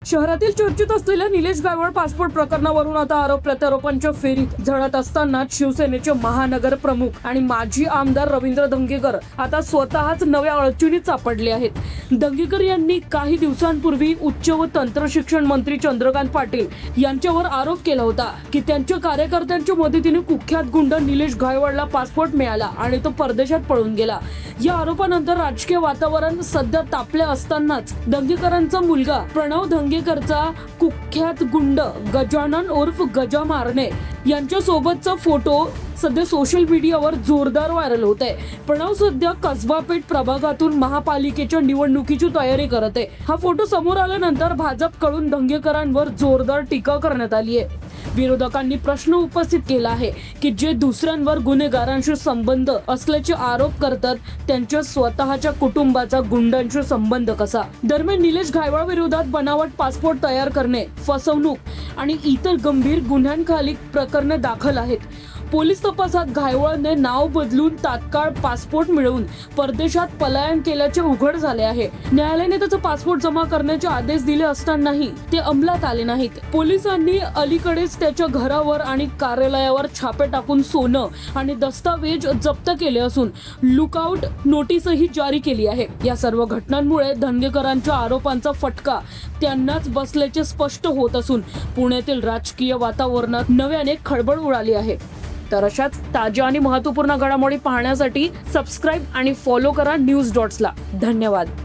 शहरातील चर्चेत असलेल्या निलेश गायवळ पासपोर्ट प्रकरणावरून आता आरोप प्रत्यारोपांच्या फेरीत झडत असताना शिवसेनेचे महानगर प्रमुख आणि माजी आमदार रवींद्र धंगेकर आता स्वतःच नव्या अडचणीत सापडले आहेत। धंगेकर यांनी काही दिवसांपूर्वी उच्च व तंत्र शिक्षण मंत्री चंद्रकांत पाटील यांच्यावर आरोप केला होता की त्यांच्या कार्यकर्त्यांच्या मदतीने कुख्यात गुंड निलेश गायवळला पासपोर्ट मिळाला आणि तो परदेशात पळून गेला। या आरोपानंतर राजकीय वातावरण सध्या तापले असतानाच धंगेकरांचा मुलगा प्रणव धंगेकरचा कुख्यात गुंड गजानन उर्फ गजा मारणे यांच्या सोबतचा फोटो सध्या सोशल मीडियावर जोरदार व्हायरल होत आहे। प्रणव सध्या कसबा पेठ प्रभागातून महापालिकेच्या निवडणुकीची तयारी करत आहे। हा फोटो समोर आल्यानंतर भाजपकडून धंगेकरांवर जोरदार टीका करण्यात आली आहे। विरोधकांनी प्रश्न उपस्थित केला आहे की जे दुसऱ्यांवर गुन्हेगारांशी संबंध असल्याचे आरोप करतात त्यांच्या स्वतःच्या कुटुंबाचा गुंडांशी संबंध कसा। दरम्यान निलेश गायवळ विरोधात बनावट पासपोर्ट तयार करणे, फसवणूक आणि इतर गंभीर गुन्ह्यांखाली प्रकरणे दाखल आहेत। पोलीस तपासात गायवळने नाव बदलून तात्काळ पासपोर्ट मिळवून परदेशात पलायन केल्याचे उघड झाले आहे। न्यायालयाने त्याचा पासपोर्ट जमा करण्याचे आदेश दिले असतानाही ते अंमलात आले नाहीत। पोलिसांनी अलीकडेच त्याच्या घरावर आणि कार्यालयावर छापे टाकून सोनं आणि दस्तावेज जप्त केले असून लुकआउट नोटीसही जारी केली आहे। या सर्व घटनांमुळे धंगेकरांच्या आरोपांचा फटका त्यांनाच बसल्याचे स्पष्ट होत असून पुण्यातील राजकीय वातावरणात नव्याने खळबळ उडाली आहे। तर अशाच ताज्या आणि महत्त्वपूर्ण घडामोडी पाहण्यासाठी सबस्क्राइब आणि फॉलो करा न्यूज डॉट्सला। धन्यवाद।